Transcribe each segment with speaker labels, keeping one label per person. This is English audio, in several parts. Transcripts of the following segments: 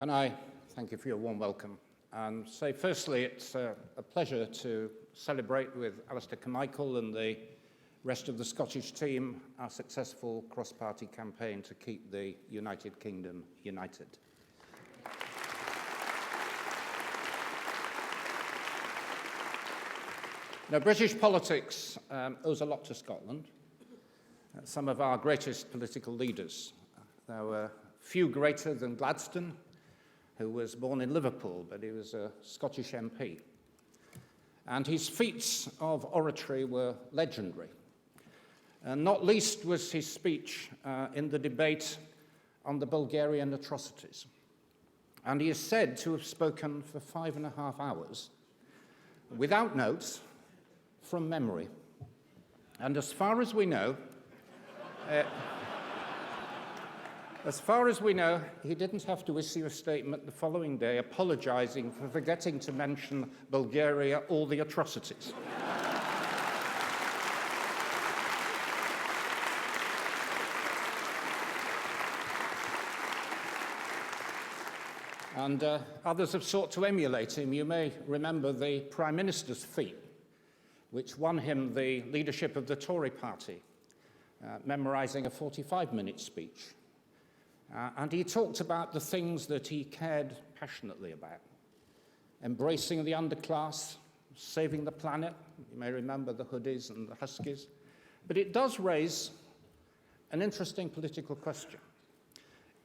Speaker 1: And I thank you for your warm welcome and say firstly it's a pleasure to celebrate with Alistair Carmichael and the rest of the Scottish team our successful cross-party campaign to keep the United Kingdom united. Now, British politics owes a lot to Scotland. Some of our greatest political leaders. There were few greater than Gladstone, who was born in Liverpool, but he was a Scottish MP. And his feats of oratory were legendary. And not least was his speech in the debate on the Bulgarian atrocities. And he is said to have spoken for 5.5 hours, without notes, from memory. And as far as we know, he didn't have to issue a statement the following day apologizing for forgetting to mention Bulgaria or the atrocities. And others have sought to emulate him. You may remember the Prime Minister's feat, which won him the leadership of the Tory party, memorizing a 45-minute speech. And he talked about the things that he cared passionately about. Embracing the underclass, saving the planet. You may remember the hoodies and the huskies. But it does raise an interesting political question.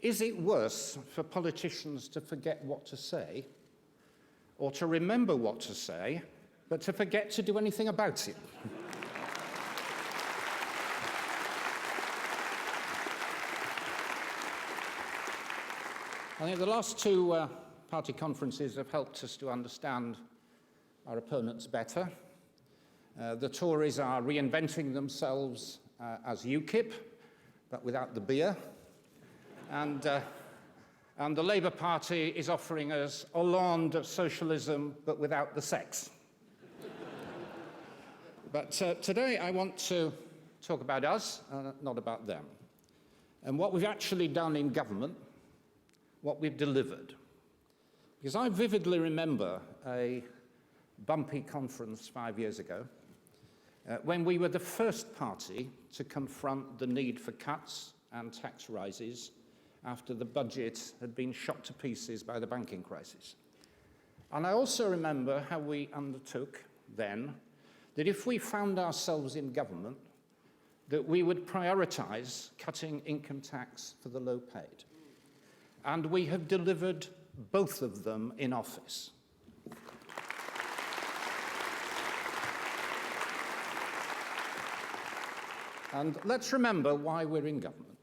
Speaker 1: Is it worse for politicians to forget what to say, or to remember what to say, but to forget to do anything about it? I think the last two party conferences have helped us to understand our opponents better. The Tories are reinventing themselves as UKIP, but without the beer. And the Labour Party is offering us Hollande socialism, but without the sex. But today I want to talk about us, not about them, and what we've actually done in government, what we've delivered. Because I vividly remember a bumpy conference 5 years ago when we were the first party to confront the need for cuts and tax rises after the budget had been shot to pieces by the banking crisis. And I also remember how we undertook then that if we found ourselves in government, that we would prioritize cutting income tax for the low paid. And we have delivered both of them in office. And let's remember why we're in government.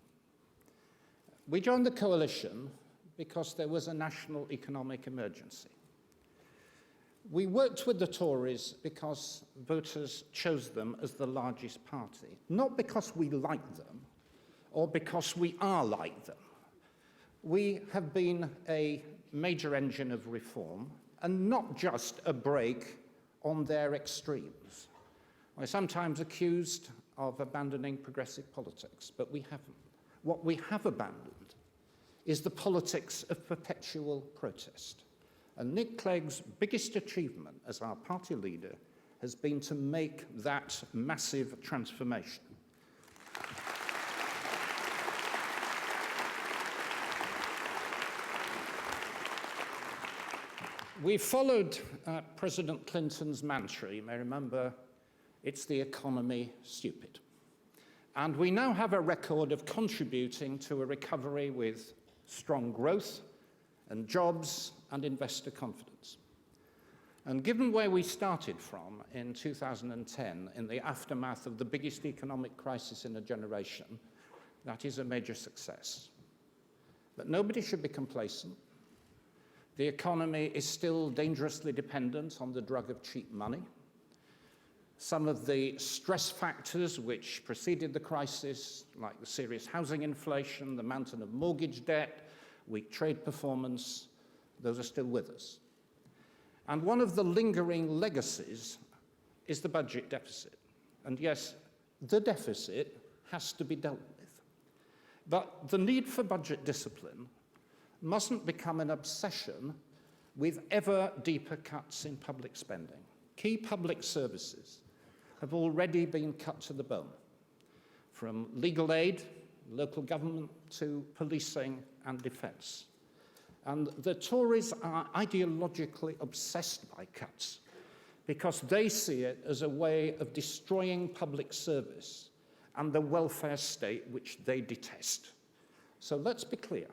Speaker 1: We joined the coalition because there was a national economic emergency. We worked with the Tories because voters chose them as the largest party, not because we like them or because we are like them. We have been a major engine of reform and not just a brake on their extremes. We're sometimes accused of abandoning progressive politics, but we haven't. What we have abandoned is the politics of perpetual protest. And Nick Clegg's biggest achievement as our party leader has been to make that massive transformation. We followed President Clinton's mantra. You may remember, it's the economy, stupid. And we now have a record of contributing to a recovery with strong growth and jobs and investor confidence. And given where we started from in 2010, in the aftermath of the biggest economic crisis in a generation, that is a major success. But nobody should be complacent. The economy is still dangerously dependent on the drug of cheap money. Some of the stress factors which preceded the crisis, like the serious housing inflation, the mountain of mortgage debt, weak trade performance, those are still with us. And one of the lingering legacies is the budget deficit. And yes, the deficit has to be dealt with. But the need for budget discipline mustn't become an obsession with ever deeper cuts in public spending. Key public services have already been cut to the bone, from legal aid, local government, to policing and defence. And the Tories are ideologically obsessed by cuts because they see it as a way of destroying public service and the welfare state which they detest. So let's be clear.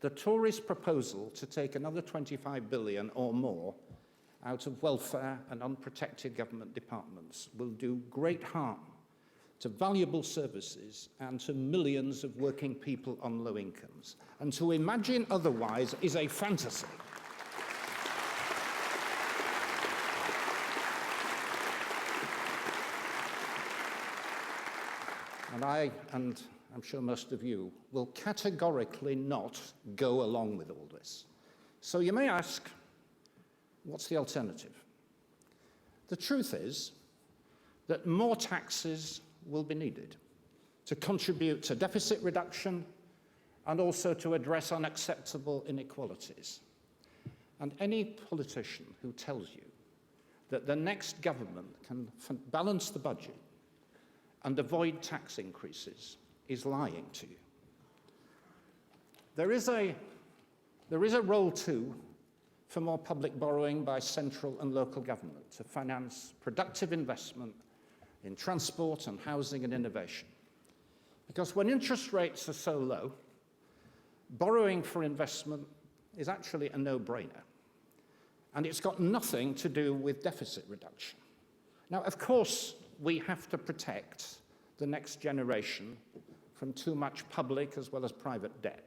Speaker 1: The Tories' proposal to take another 25 billion or more out of welfare and unprotected government departments will do great harm to valuable services and to millions of working people on low incomes. And to imagine otherwise is a fantasy. And I'm sure most of you, will categorically not go along with all this. So you may ask, what's the alternative? The truth is that more taxes will be needed to contribute to deficit reduction and also to address unacceptable inequalities. And any politician who tells you that the next government can balance the budget and avoid tax increases is lying to you. There is a role too for more public borrowing by central and local government to finance productive investment in transport and housing and innovation. Because when interest rates are so low, borrowing for investment is actually a no-brainer. And it's got nothing to do with deficit reduction. Now, of course, we have to protect the next generation from too much public as well as private debt.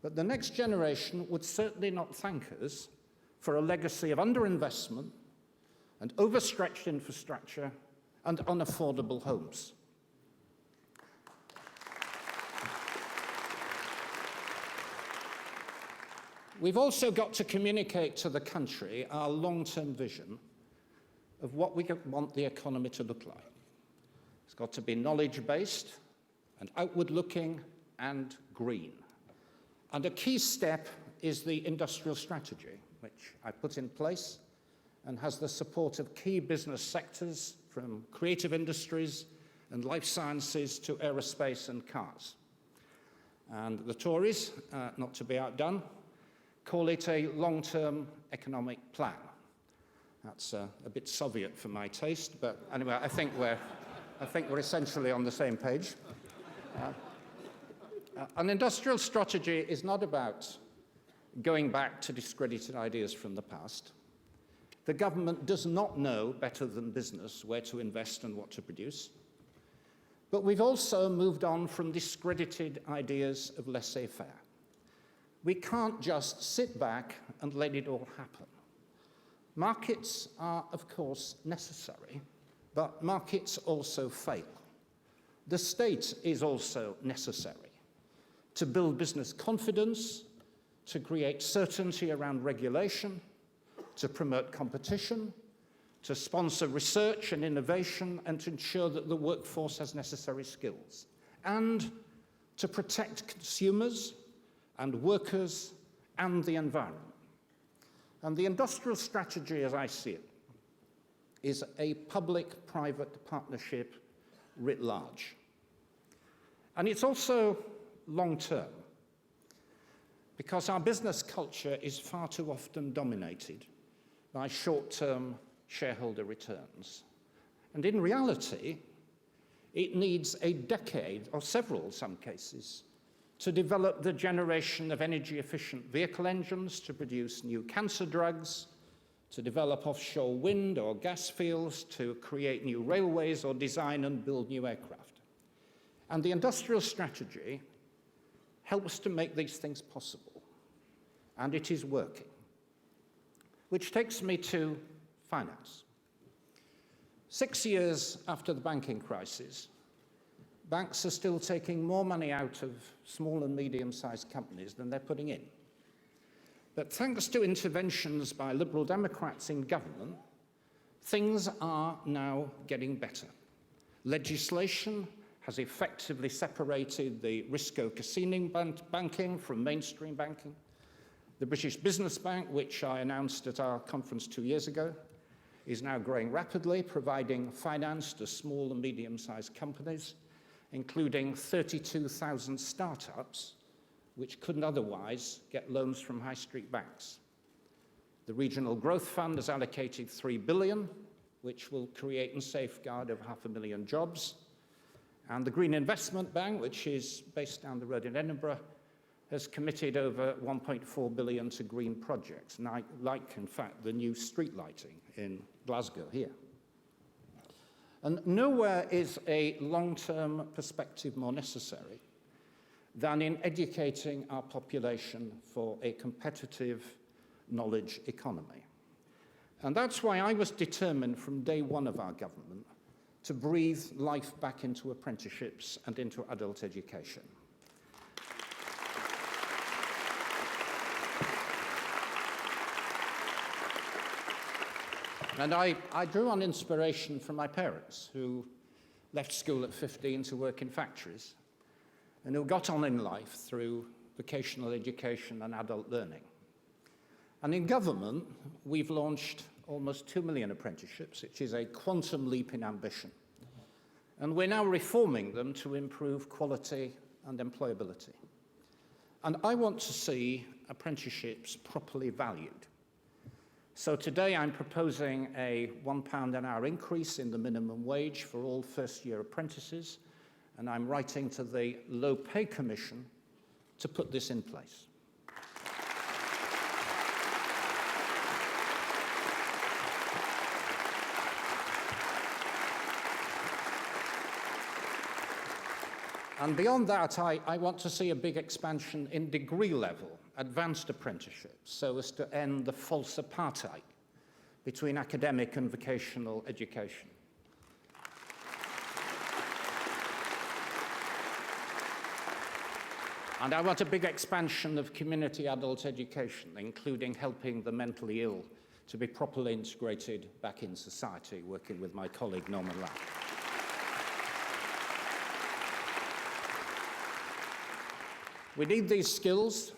Speaker 1: But the next generation would certainly not thank us for a legacy of underinvestment and overstretched infrastructure and unaffordable homes. We've also got to communicate to the country our long-term vision of what we want the economy to look like. It's got to be knowledge-based and outward-looking and green. And a key step is the industrial strategy, which I put in place and has the support of key business sectors from creative industries and life sciences to aerospace and cars. And the Tories, not to be outdone, call it a long-term economic plan. That's a bit Soviet for my taste, but anyway, I think we're essentially on the same page. An industrial strategy is not about going back to discredited ideas from the past. The government does not know better than business where to invest and what to produce. But we've also moved on from discredited ideas of laissez-faire. We can't just sit back and let it all happen. Markets are, of course, necessary, but markets also fail. The state is also necessary to build business confidence, to create certainty around regulation, to promote competition, to sponsor research and innovation, and to ensure that the workforce has necessary skills, and to protect consumers and workers and the environment. And the industrial strategy, as I see it, is a public-private partnership writ large. And it's also long-term, because our business culture is far too often dominated by short-term shareholder returns. And in reality, it needs a decade, or several in some cases, to develop the generation of energy-efficient vehicle engines to produce new cancer drugs, to develop offshore wind or gas fields, to create new railways or design and build new aircraft. And the industrial strategy helps to make these things possible, and it is working. Which takes me to finance. 6 years after the banking crisis, banks are still taking more money out of small and medium-sized companies than they're putting in. But thanks to interventions by Liberal Democrats in government, things are now getting better. Legislation has effectively separated the risco-casino banking from mainstream banking. The British Business Bank, which I announced at our conference 2 years ago, is now growing rapidly, providing finance to small and medium-sized companies, including 32,000 startups, which couldn't otherwise get loans from high street banks. The Regional Growth Fund has allocated $3 billion, which will create and safeguard over 500,000 jobs. And the Green Investment Bank, which is based down the road in Edinburgh, has committed over $1.4 billion to green projects, like, in fact, the new street lighting in Glasgow here. And nowhere is a long-term perspective more necessary than in educating our population for a competitive knowledge economy. And that's why I was determined from day one of our government to breathe life back into apprenticeships and into adult education. And I drew on inspiration from my parents, who left school at 15 to work in factories, and who got on in life through vocational education and adult learning. And in government, we've launched almost 2 million apprenticeships, which is a quantum leap in ambition. And we're now reforming them to improve quality and employability. And I want to see apprenticeships properly valued. So today I'm proposing a £1 an hour increase in the minimum wage for all first-year apprentices, and I'm writing to the Low Pay Commission to put this in place. And beyond that, I want to see a big expansion in degree level, advanced apprenticeships, so as to end the false apartheid between academic and vocational education. And I want a big expansion of community adult education, including helping the mentally ill to be properly integrated back in society, working with my colleague Norman Lapp. We need these skills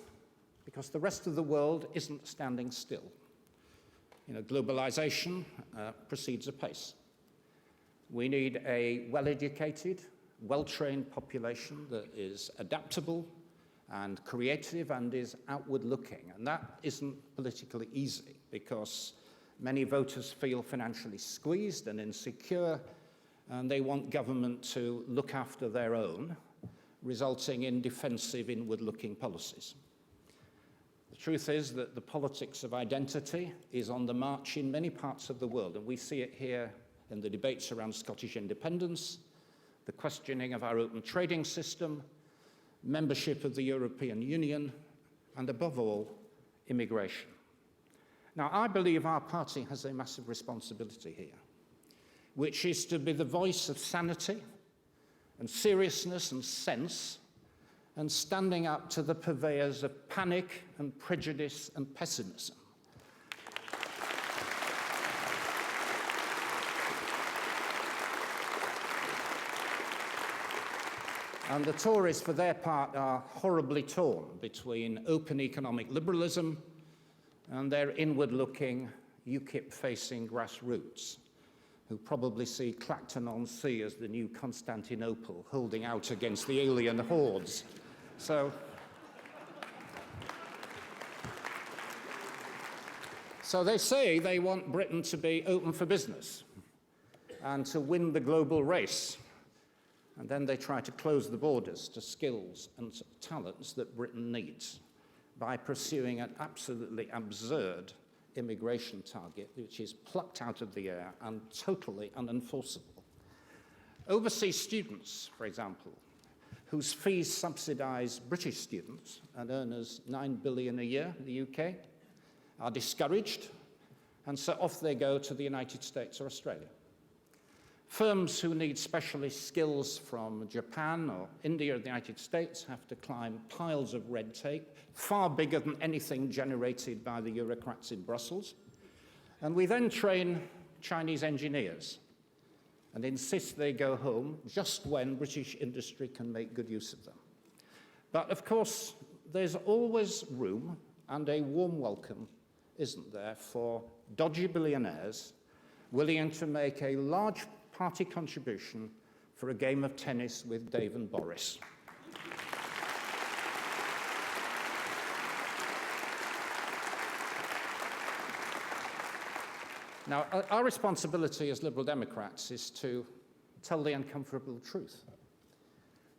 Speaker 1: because the rest of the world isn't standing still. You know, globalization proceeds apace. We need a well-educated, well-trained population that is adaptable and creative and is outward-looking. And that isn't politically easy because many voters feel financially squeezed and insecure, and they want government to look after their own, resulting in defensive, inward-looking policies. The truth is that the politics of identity is on the march in many parts of the world, and we see it here in the debates around Scottish independence, the questioning of our open trading system, membership of the European Union, and above all, immigration. Now, I believe our party has a massive responsibility here, which is to be the voice of sanity and seriousness and sense, and standing up to the purveyors of panic and prejudice and pessimism. And the Tories, for their part, are horribly torn between open economic liberalism and their inward-looking, UKIP-facing grassroots, who probably see Clacton-on-Sea as the new Constantinople, holding out against the alien hordes. So they say they want Britain to be open for business and to win the global race. And then they try to close the borders to skills and talents that Britain needs by pursuing an absolutely absurd immigration target, which is plucked out of the air and totally unenforceable. Overseas students, for example, whose fees subsidize British students and earn us $9 billion a year in the UK, are discouraged, and so off they go to the United States or Australia. Firms who need specialist skills from Japan or India or the United States have to climb piles of red tape, far bigger than anything generated by the bureaucrats in Brussels. And we then train Chinese engineers and insist they go home just when British industry can make good use of them. But of course, there's always room and a warm welcome, isn't there, for dodgy billionaires willing to make a large party contribution for a game of tennis with Dave and Boris. Now, our responsibility as Liberal Democrats is to tell the uncomfortable truth,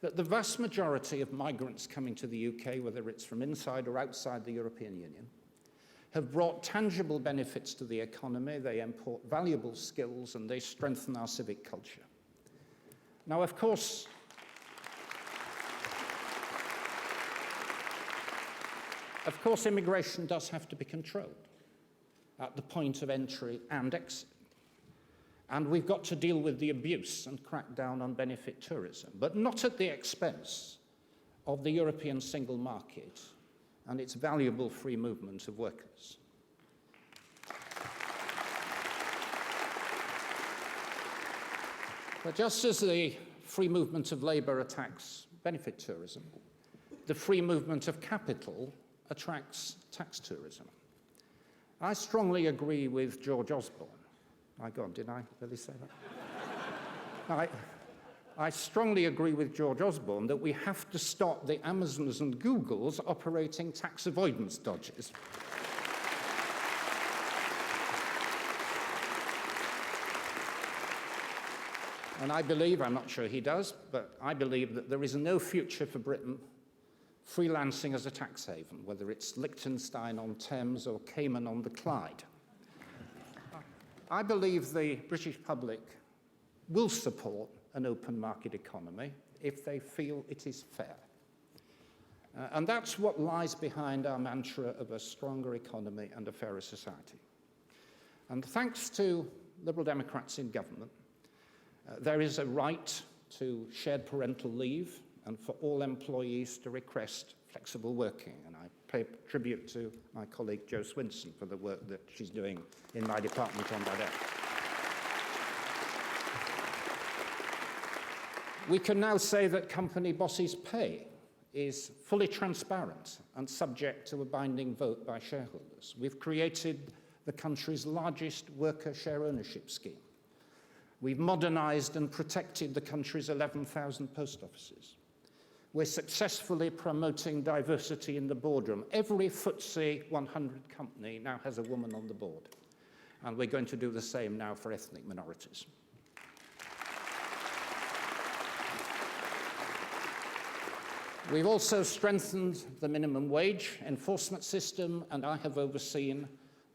Speaker 1: that the vast majority of migrants coming to the UK, whether it's from inside or outside the European Union, have brought tangible benefits to the economy, they import valuable skills, and they strengthen our civic culture. Now, of course, immigration does have to be controlled at the point of entry and exit. And we've got to deal with the abuse and crack down on benefit tourism, but not at the expense of the European single market and its valuable free movement of workers. But just as the free movement of labour attacks benefit tourism, the free movement of capital attracts tax tourism. I strongly agree with George Osborne. My God, did I really say that? I strongly agree with George Osborne that we have to stop the Amazons and Googles operating tax avoidance dodges. And I believe, I'm not sure he does, but I believe that there is no future for Britain freelancing as a tax haven, whether it's Liechtenstein on Thames or Cayman on the Clyde. I believe the British public will support an open market economy if they feel it is fair. And that's what lies behind our mantra of a stronger economy and a fairer society. And thanks to Liberal Democrats in government, there is a right to shared parental leave and for all employees to request flexible working. And I pay tribute to my colleague Jo Swinson for the work that she's doing in my department on that. We can now say that company bosses' pay is fully transparent and subject to a binding vote by shareholders. We've created the country's largest worker share ownership scheme. We've modernised and protected the country's 11,000 post offices. We're successfully promoting diversity in the boardroom. Every FTSE 100 company now has a woman on the board. And we're going to do the same now for ethnic minorities. We've also strengthened the minimum wage enforcement system, and I have overseen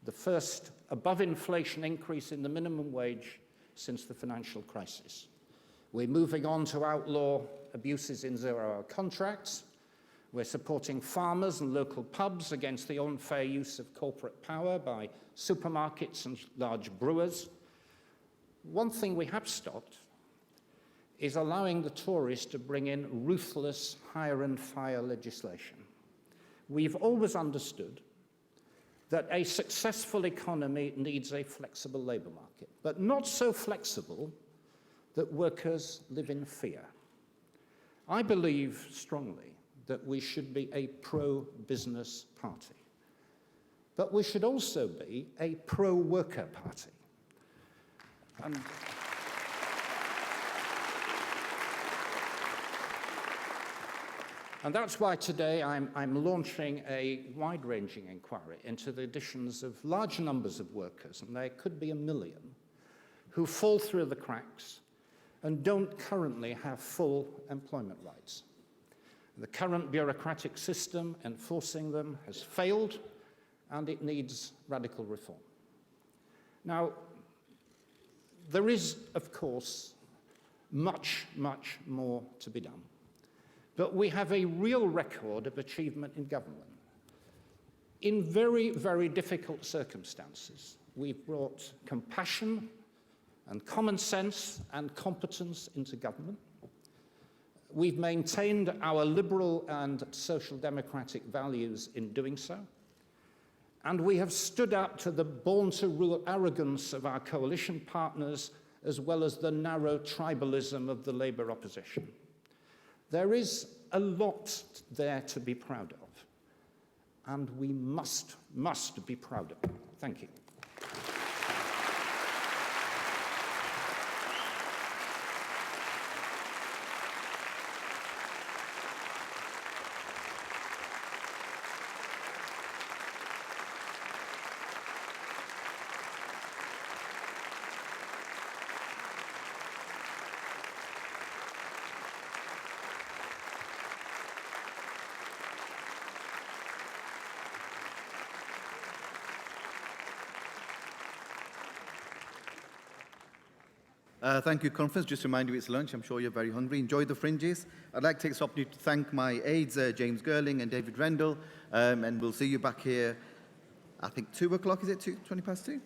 Speaker 1: the first above-inflation increase in the minimum wage since the financial crisis. We're moving on to outlaw abuses in zero-hour contracts. We're supporting farmers and local pubs against the unfair use of corporate power by supermarkets and large brewers. One thing we have stopped is allowing the Tories to bring in ruthless hire and fire legislation. We've always understood that a successful economy needs a flexible labour market, but not so flexible that workers live in fear. I believe strongly that we should be a pro-business party, but we should also be a pro-worker party. And that's why today I'm launching a wide-ranging inquiry into the additions of large numbers of workers, and there could be 1 million, who fall through the cracks and don't currently have full employment rights. The current bureaucratic system enforcing them has failed, and it needs radical reform. Now, there is, of course, much, much more to be done. But we have a real record of achievement in government. In very, very difficult circumstances, we've brought compassion and common sense and competence into government. We've maintained our liberal and social democratic values in doing so. And we have stood up to the born-to-rule arrogance of our coalition partners as well as the narrow tribalism of the Labour opposition. There is a lot there to be proud of, and we must be proud of it. Thank you.
Speaker 2: Thank you, Conference. Just to remind you, it's lunch. I'm sure you're very hungry. Enjoy the fringes. I'd like to take this opportunity to thank my aides, James Girling and David Rendell, and we'll see you back here, I think, 2 o'clock, is it? 20 past 2?